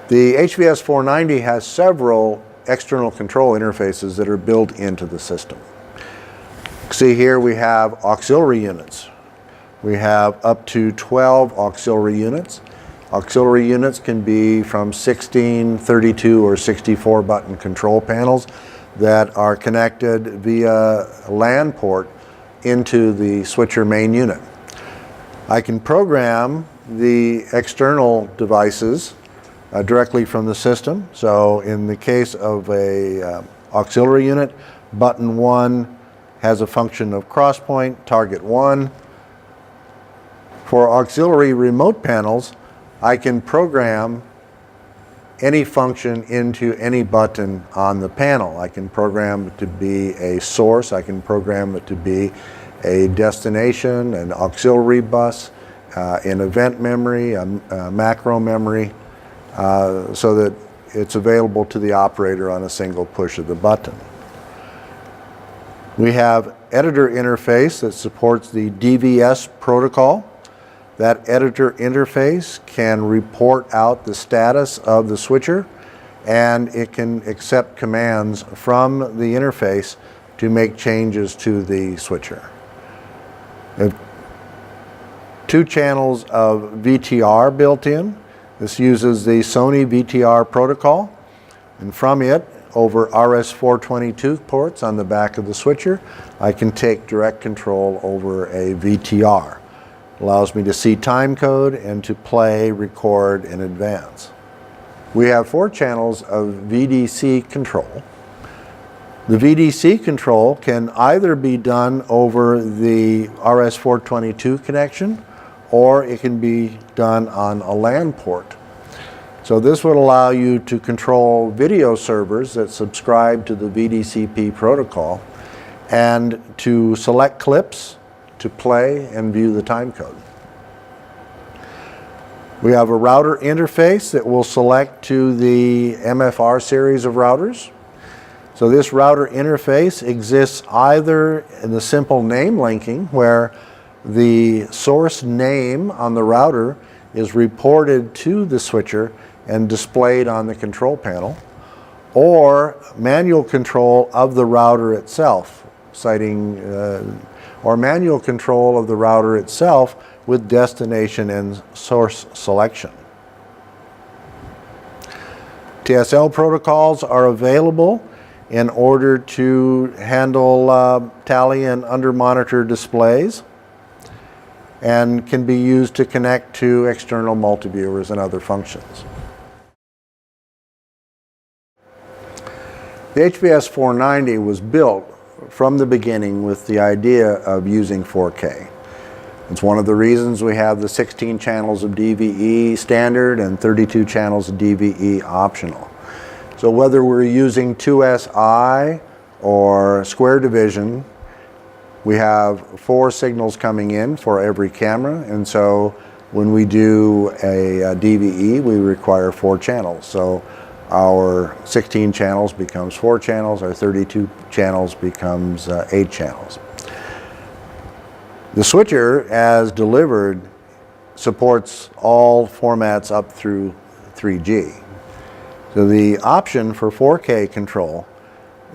The HVS-490 has several external control interfaces that are built into the system. See here we have auxiliary units. We have up to 12 auxiliary units. Auxiliary units can be from 16, 32, or 64 button control panels that are connected via a LAN port into the switcher main unit. I can program the external devices directly from the system. So in the case of a auxiliary unit, button 1 has a function of crosspoint, target 1. For auxiliary remote panels, I can program any function into any button on the panel. I can program it to be a source, I can program it to be a destination, an auxiliary bus, an event memory, a macro memory, so that it's available to the operator on a single push of the button. We have editor interface that supports the DVS protocol. That editor interface can report out the status of the switcher, and it can accept commands from the interface to make changes to the switcher. We have 2 channels of VTR built in. This uses the Sony VTR protocol, and from it, over RS-422 ports on the back of the switcher, I can take direct control over a VTR. Allows me to see time code and to play, record, and advance. We have 4 channels of VDC control. The VDC control can either be done over the RS-422 connection, or it can be done on a LAN port. So this would allow you to control video servers that subscribe to the VDCP protocol and to select clips to play and view the time code. We have a router interface that will select to the MFR series of routers. So this router interface exists either in the simple name linking, where the source name on the router is reported to the switcher and displayed on the control panel, or manual control of the router itself, or manual control of the router itself with destination and source selection. TSL protocols are available in order to handle tally and under monitor displays, and can be used to connect to external multiviewers and other functions. The HVS-490 was built from the beginning with the idea of using 4K. It's one of the reasons we have the 16 channels of DVE standard and 32 channels of DVE optional. So whether we're using 2SI or square division, we have 4 signals coming in for every camera, and so when we do a DVE, we require 4 channels. So our 16 channels becomes 4 channels, our 32 channels becomes 8 channels. The switcher, as delivered, supports all formats up through 3G. So the option for 4K control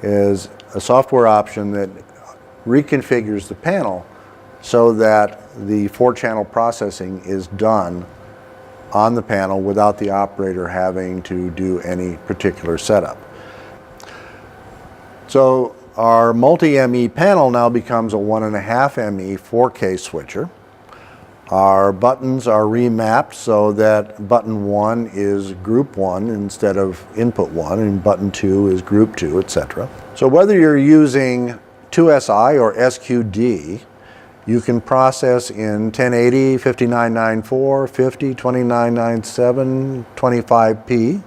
is a software option that reconfigures the panel so that the 4-channel processing is done on the panel without the operator having to do any particular setup. So our multi-ME panel now becomes a 1.5 ME 4K switcher. Our buttons are remapped so that button 1 is group 1 instead of input 1, and button 2 is group 2, etc. So whether you're using 2SI or SQD, you can process in 1080, 5994, 50, 2997, 25p.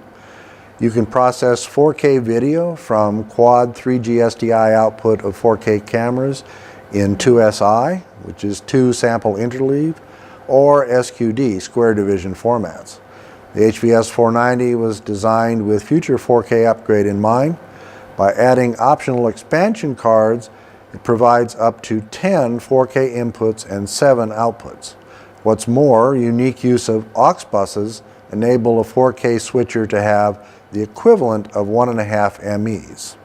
You can process 4K video from quad 3G SDI output of 4K cameras in 2SI, which is 2 sample interleave, or SQD, square division formats. The HVS-490 was designed with future 4K upgrade in mind. By adding optional expansion cards, it provides up to 10 4K inputs and 7 outputs. What's more, unique use of aux buses enable a 4K switcher to have the equivalent of 1.5 MEs.